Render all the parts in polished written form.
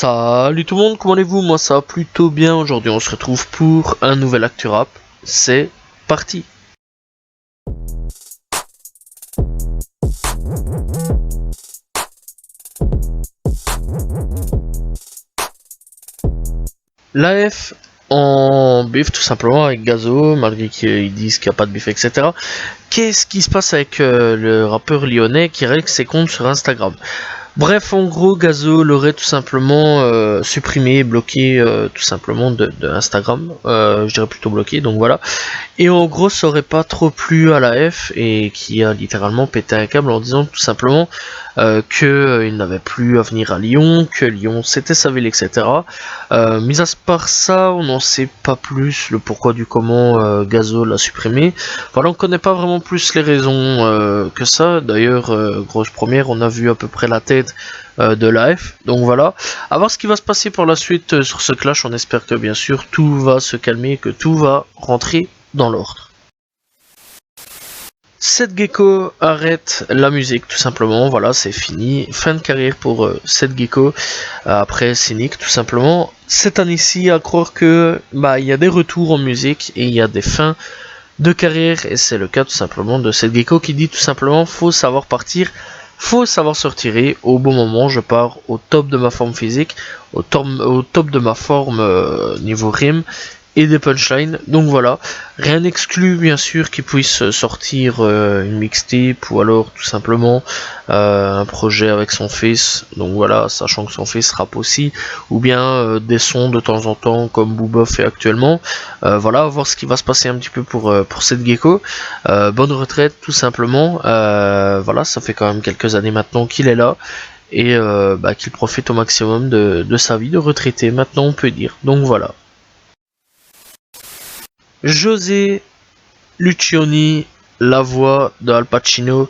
Salut tout le monde, comment allez-vous? Moi ça va plutôt bien. Aujourd'hui on se retrouve pour un nouvel Actu Rap. C'est parti. L'AF en bif tout simplement avec Gazo, malgré qu'ils disent qu'il n'y a pas de bif, etc. Qu'est-ce qui se passe avec le rappeur lyonnais qui règle ses comptes sur Instagram? Bref, en gros, Gazo l'aurait tout simplement supprimé, bloqué tout simplement de Instagram. Je dirais plutôt bloqué, donc voilà. Et en gros, ça aurait pas trop plu à la F et qui a littéralement pété un câble en disant tout simplement qu'il n'avait plus à venir à Lyon, que Lyon c'était sa ville, etc. Mis à part ça, on n'en sait pas plus le pourquoi du comment Gazo l'a supprimé. Voilà, on connaît pas vraiment plus les raisons que ça. D'ailleurs, grosse première, on a vu à peu près la tête de l'AF. Donc voilà, à voir ce qui va se passer pour la suite sur ce clash. On espère que bien sûr tout va se calmer, que tout va rentrer dans l'ordre. Seth Gecko arrête la musique tout simplement, voilà, c'est fini, fin de carrière pour Seth Gecko après Cynic tout simplement. Cette année-ci, à croire que il y a des retours en musique et il y a des fins de carrière, et c'est le cas tout simplement de Seth Gecko qui dit tout simplement faut savoir partir, faut savoir se retirer au bon moment. Je pars au top de ma forme physique, au top de ma forme niveau rime et des punchlines. Donc voilà, rien n'exclut bien sûr qu'il puisse sortir une mixtape ou alors tout simplement un projet avec son fils. Donc voilà, sachant que son fils rappe aussi, ou bien des sons de temps en temps comme Booba fait actuellement. Voilà, voir ce qui va se passer un petit peu pour Seth Gecko. Bonne retraite tout simplement. Voilà, ça fait quand même quelques années maintenant qu'il est là. Et qu'il profite au maximum de sa vie de retraité, maintenant on peut dire. Donc voilà. José Lucioni, la voix de Al Pacino,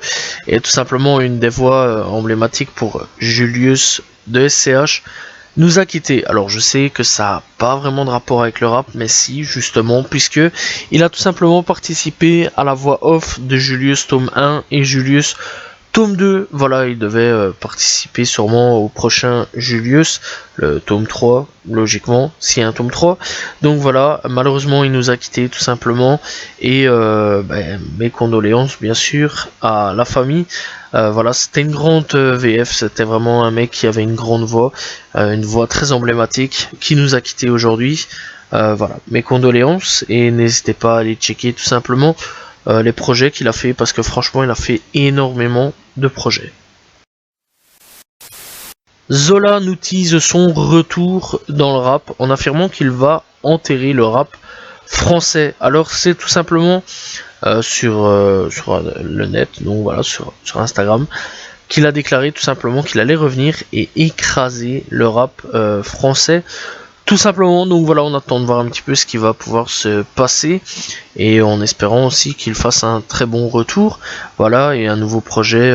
est tout simplement une des voix emblématiques pour Julius de SCH, nous a quitté. Alors je sais que ça n'a pas vraiment de rapport avec le rap, mais si, justement, puisque il a tout simplement participé à la voix off de Julius tome 1 et Julius tome 2, voilà, il devait participer sûrement au prochain Julius, le tome 3, logiquement, s'il y a un tome 3. Donc voilà, malheureusement, il nous a quittés tout simplement. Et mes condoléances, bien sûr, à la famille. Voilà, c'était une grande VF, c'était vraiment un mec qui avait une grande voix, une voix très emblématique, qui nous a quittés aujourd'hui. Voilà, mes condoléances, et n'hésitez pas à aller checker tout simplement les projets qu'il a fait, parce que franchement il a fait énormément de projets. Zola nous tease son retour dans le rap en affirmant qu'il va enterrer le rap français. Alors c'est tout simplement sur le net, donc voilà, sur Instagram, qu'il a déclaré tout simplement qu'il allait revenir et écraser le rap français. Tout simplement, donc voilà, on attend de voir un petit peu ce qui va pouvoir se passer, et en espérant aussi qu'il fasse un très bon retour, voilà, et un nouveau projet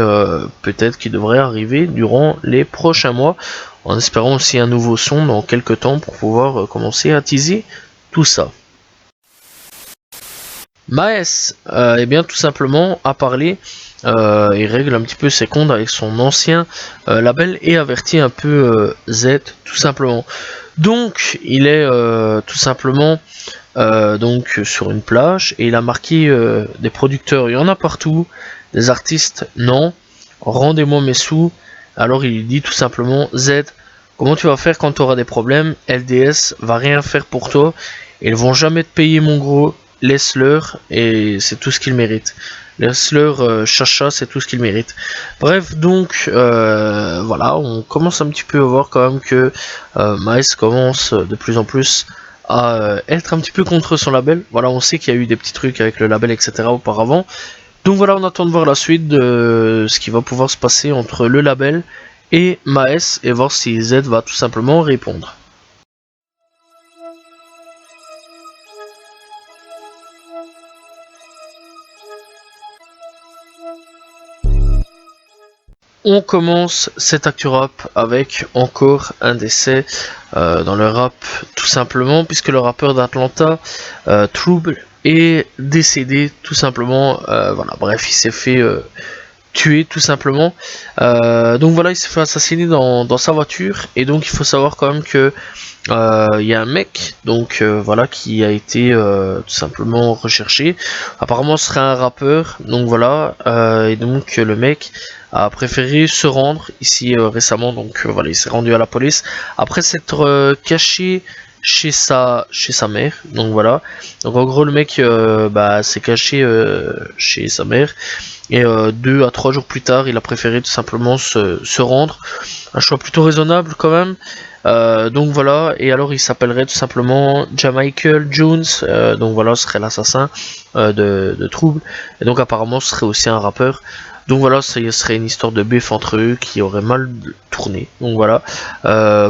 peut-être qui devrait arriver durant les prochains mois, en espérant aussi un nouveau son dans quelques temps pour pouvoir commencer à teaser tout ça. Maes, eh bien tout simplement a parlé et règle un petit peu ses comptes avec son ancien label et avertit un peu Z tout simplement. Donc il est tout simplement donc sur une plage et il a marqué des producteurs, il y en a partout, des artistes non, rendez-moi mes sous. Alors il dit tout simplement Z, comment tu vas faire quand tu auras des problèmes? LDS va rien faire pour toi, ils vont jamais te payer mon gros, laisse-leur, et c'est tout ce qu'ils méritent. Laisse-leur chacha, c'est tout ce qu'ils méritent. Bref, donc voilà, on commence un petit peu à voir quand même que Maes commence de plus en plus à être un petit peu contre son label. Voilà, on sait qu'il y a eu des petits trucs avec le label, etc. auparavant. Donc voilà, on attend de voir la suite de ce qui va pouvoir se passer entre le label et Maes, et voir si Z va tout simplement répondre. On commence cet Actu Rap avec encore un décès dans le rap, tout simplement, puisque le rappeur d'Atlanta, Trouble, est décédé tout simplement. Voilà, bref, il s'est fait tué tout simplement. Donc voilà, il s'est fait assassiner dans sa voiture, et donc il faut savoir quand même que il y a un mec donc voilà qui a été tout simplement recherché. Apparemment ce serait un rappeur, donc voilà, et donc le mec a préféré se rendre ici récemment, donc voilà, il s'est rendu à la police après s'être caché chez sa mère, donc voilà. Donc en gros le mec s'est caché chez sa mère, et 2 à 3 jours plus tard il a préféré tout simplement se rendre. Un choix plutôt raisonnable quand même. Donc voilà, et alors il s'appellerait tout simplement Jamichael Jones, donc voilà, ce serait l'assassin de Trouble, et donc apparemment ce serait aussi un rappeur. Donc voilà, ce serait une histoire de bif entre eux qui aurait mal tourné. Donc voilà,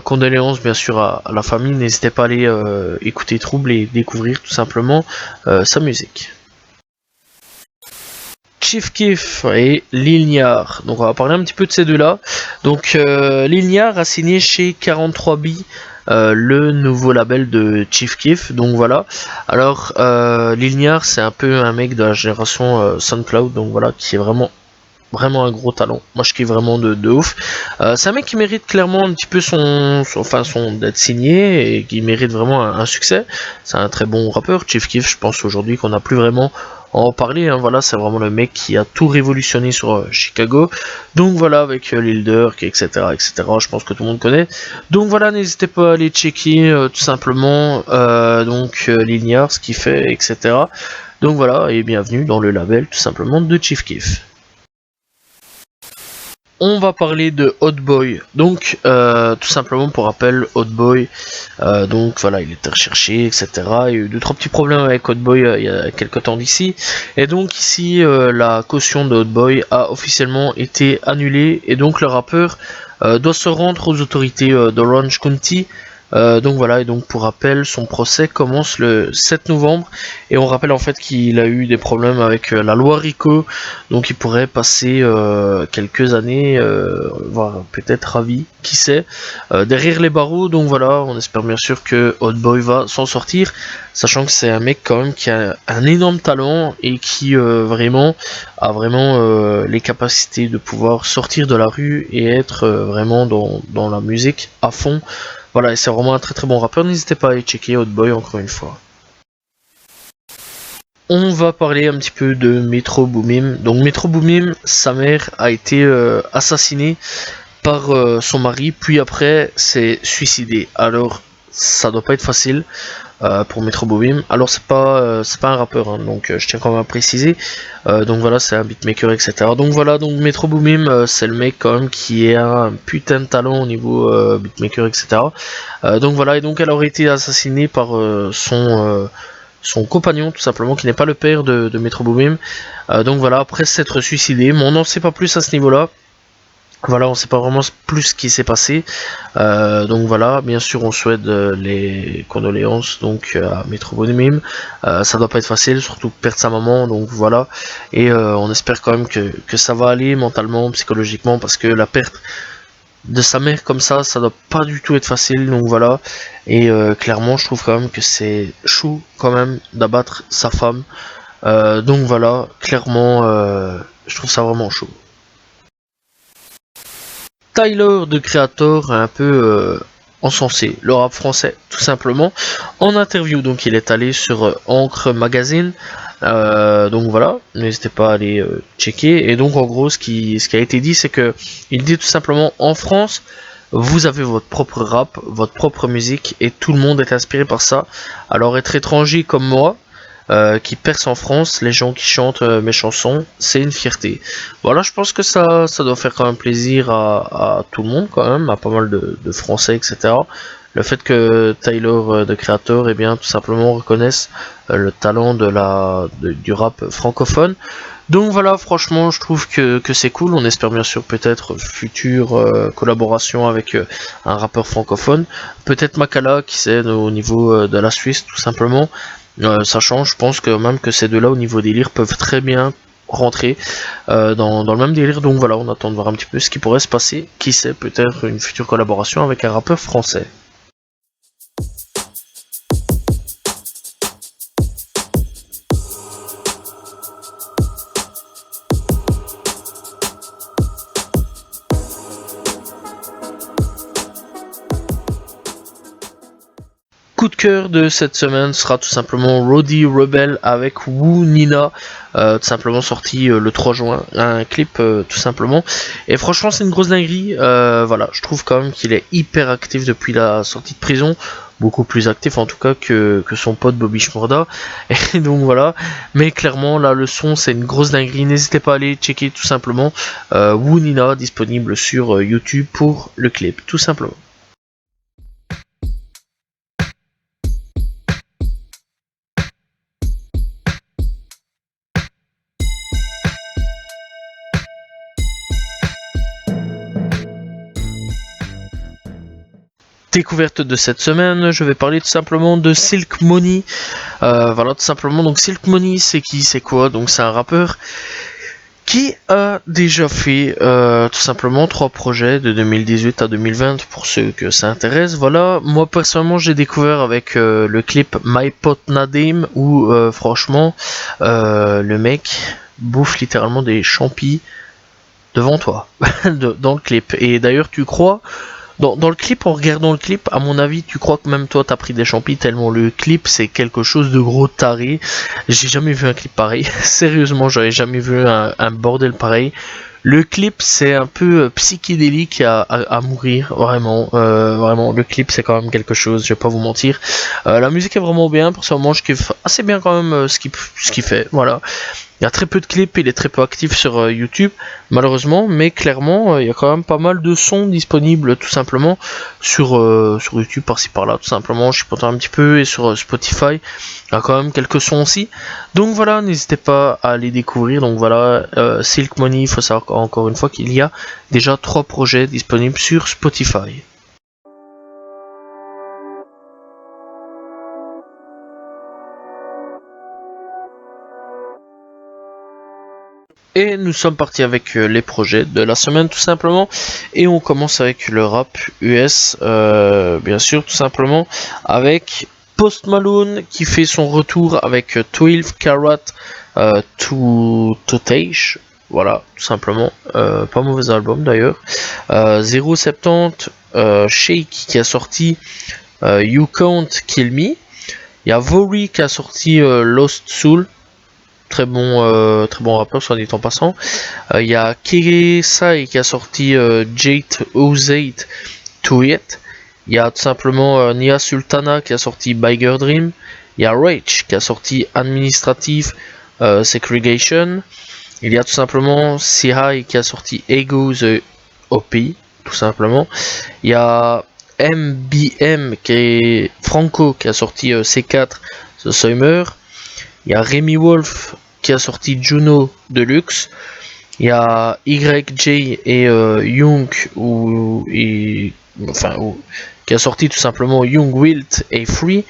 condoléances bien sûr à la famille, n'hésitez pas à aller écouter Trouble et découvrir tout simplement sa musique. Chief Keef et Lil Niar. Donc on va parler un petit peu de ces deux-là. Donc Lil Niar a signé chez 43B, le nouveau label de Chief Keef. Donc voilà. Alors Lil Niar, c'est un peu un mec de la génération SoundCloud, donc voilà, qui est vraiment un gros talent. Moi je kiffe vraiment de ouf. C'est un mec qui mérite clairement un petit peu son d'être signé, et qui mérite vraiment un succès. C'est un très bon rappeur. Chief Keef, je pense aujourd'hui qu'on n'a plus vraiment à en parler, hein. Voilà, c'est vraiment le mec qui a tout révolutionné sur Chicago. Donc voilà, avec Lil Durk, etc., etc. Je pense que tout le monde connaît. Donc voilà, n'hésitez pas à aller checker tout simplement Lil Niar, ce qu'il fait, etc. Donc voilà, et bienvenue dans le label tout simplement de Chief Keef. On va parler de Hot Boy. Donc, tout simplement pour rappel, Hot Boy, donc voilà, il était recherché, etc. Il y a eu 2-3 petits problèmes avec Hot Boy il y a quelques temps d'ici. Et donc ici, la caution de Hot Boy a officiellement été annulée. Et donc le rappeur doit se rendre aux autorités d'Orange County. Donc voilà, et donc pour rappel, son procès commence le 7 novembre, et on rappelle en fait qu'il a eu des problèmes avec la loi RICO, donc il pourrait passer quelques années, voire peut-être à vie, qui sait, derrière les barreaux. Donc voilà, on espère bien sûr que Hot Boy va s'en sortir, sachant que c'est un mec quand même qui a un énorme talent, et qui vraiment a vraiment les capacités de pouvoir sortir de la rue et être vraiment dans la musique à fond. Voilà, et c'est vraiment un très très bon rappeur, n'hésitez pas à aller checker Hot Boy encore une fois. On va parler un petit peu de Metro Boomin. Donc Metro Boomin, sa mère a été assassinée par son mari, puis après s'est suicidée. Alors ça doit pas être facile pour Metro Boomin. Alors c'est pas un rappeur, hein, donc je tiens quand même à préciser. Donc voilà, c'est un beatmaker, etc. Donc voilà, donc Metro Boomin, c'est le mec quand même qui a un putain de talent au niveau beatmaker, etc. Donc voilà, et donc elle aurait été assassinée par son compagnon, tout simplement, qui n'est pas le père de Metro Boomin. Donc voilà, après s'être suicidé, mais on n'en sait pas plus à ce niveau-là. Voilà, on sait pas vraiment plus ce qui s'est passé. Donc voilà, bien sûr, on souhaite les condoléances donc à Metro Boomin. Ça doit pas être facile, surtout perdre sa maman. Donc voilà, et on espère quand même que ça va aller mentalement, psychologiquement, parce que la perte de sa mère comme ça doit pas du tout être facile. Donc voilà, et clairement, je trouve quand même que c'est chou quand même d'abattre sa femme. Donc voilà, clairement, je trouve ça vraiment chaud. Tyler de Creator a un peu encensé le rap français, tout simplement, en interview. Donc il est allé sur Encre Magazine. Donc voilà, n'hésitez pas à aller checker. Et donc en gros, ce qui a été dit, c'est que il dit tout simplement: en France, vous avez votre propre rap, votre propre musique, et tout le monde est inspiré par ça. Alors être étranger comme moi, qui perce en France, les gens qui chantent mes chansons, c'est une fierté. Voilà, je pense que ça doit faire quand même plaisir à tout le monde, quand même, à pas mal de Français, etc. Le fait que Tyler de Creator, eh bien, tout simplement reconnaisse le talent du rap francophone. Donc voilà, franchement, je trouve que c'est cool. On espère bien sûr peut-être future collaboration avec un rappeur francophone. Peut-être Makala, qui sait, au niveau de la Suisse, tout simplement. Sachant, je pense que même que ces deux-là, au niveau délire, peuvent très bien rentrer dans le même délire. Donc voilà, on attend de voir un petit peu ce qui pourrait se passer. Qui sait, peut-être une future collaboration avec un rappeur français. cœur de cette semaine sera tout simplement Roddy Rebel avec Woo Nina, tout simplement sorti le 3 juin, un clip tout simplement. Et franchement c'est une grosse dinguerie, voilà, je trouve quand même qu'il est hyper actif depuis la sortie de prison. Beaucoup plus actif en tout cas que son pote Bobby Shmurda. Et donc voilà. Mais clairement là le son c'est une grosse dinguerie. N'hésitez pas à aller checker tout simplement Woo Nina disponible sur YouTube pour le clip tout simplement. Découverte de cette semaine, je vais parler tout simplement de Silk Money. Voilà, tout simplement. Donc Silk Money, c'est qui, c'est quoi? Donc c'est un rappeur qui a déjà fait tout simplement 3 projets de 2018 à 2020 pour ceux que ça intéresse. Voilà, moi personnellement j'ai découvert avec le clip My Pot Nadim où franchement le mec bouffe littéralement des champis devant toi dans le clip. Et d'ailleurs tu crois dans le clip, en regardant le clip, à mon avis, tu crois que même toi t'as pris des champis tellement le clip c'est quelque chose de gros taré. J'ai jamais vu un clip pareil. Sérieusement, j'avais jamais vu un bordel pareil. Le clip c'est un peu psychédélique à mourir, vraiment, vraiment. Le clip c'est quand même quelque chose, je vais pas vous mentir. La musique est vraiment bien, pour ce moment je kiffe assez bien quand même ce qu'il fait, voilà. Il y a très peu de clips, il est très peu actif sur YouTube, malheureusement, mais clairement, il y a quand même pas mal de sons disponibles, tout simplement, sur YouTube, par-ci par-là, tout simplement. Je suis content un petit peu, et sur Spotify, il y a quand même quelques sons aussi. Donc voilà, n'hésitez pas à les découvrir. Donc voilà, Silk Money, il faut savoir encore une fois qu'il y a déjà 3 projets disponibles sur Spotify. Et nous sommes partis avec les projets de la semaine tout simplement. Et on commence avec le rap US, bien sûr, tout simplement, avec Post Malone qui fait son retour avec 12 Carat to Touch. Voilà, tout simplement. Pas mauvais album d'ailleurs. 070 Shake qui a sorti You Can't Kill Me. Il y a Vory qui a sorti Lost Soul. Très bon rappeur, soit dit en passant. Il y a Kirisai qui a sorti Jade Ozate To It. Il y a tout simplement Nia Sultana qui a sorti Biker Dream. Il y a Rage qui a sorti Administrative Segregation. Il y a tout simplement Sihai qui a sorti Ego The OP, tout simplement. Il y a MBM qui est Franco qui a sorti C4 The Summer. Il y a Remy Wolf qui a sorti Juno Deluxe. Il y a YJ et Young qui a sorti tout simplement Young Wilt et Free.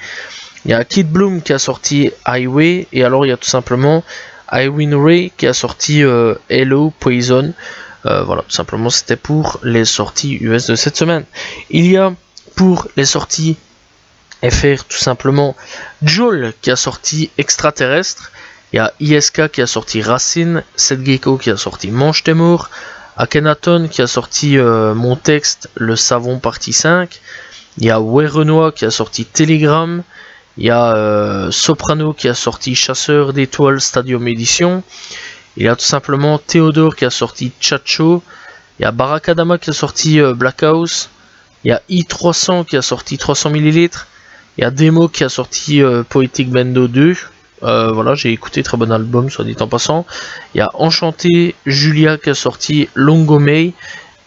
Il y a Kid Bloom qui a sorti Highway. Et alors il y a tout simplement Iwin Ray qui a sorti Hello Poison. Voilà, tout simplement c'était pour les sorties US de cette semaine. Il y a pour les sorties FR tout simplement Joel qui a sorti Extraterrestre. Il y a ISK qui a sorti Racine, Seth Gecko qui a sorti Mange tes morts, Akhenaton qui a sorti Mon texte, Le savon partie 5, il y a Ouais Renoir qui a sorti Telegram, il y a Soprano qui a sorti Chasseur d'étoiles Stadium Edition, il y a tout simplement Théodore qui a sorti Chacho, il y a Barakadama qui a sorti Black House, il y a I300 qui a sorti 300 ml, il y a Demo qui a sorti Poetic Bendo 2. Voilà, j'ai écouté, très bon album, soit dit en passant. Il y a Enchanté, Julia qui a sorti Longomei.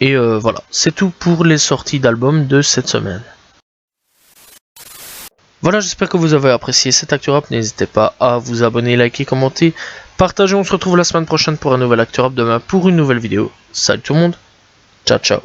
Et voilà, c'est tout pour les sorties d'albums de cette semaine. Voilà, j'espère que vous avez apprécié cette Actu Rap. N'hésitez pas à vous abonner, liker, commenter, partager. On se retrouve la semaine prochaine pour un nouvel Actu Rap, demain pour une nouvelle vidéo. Salut tout le monde, ciao ciao.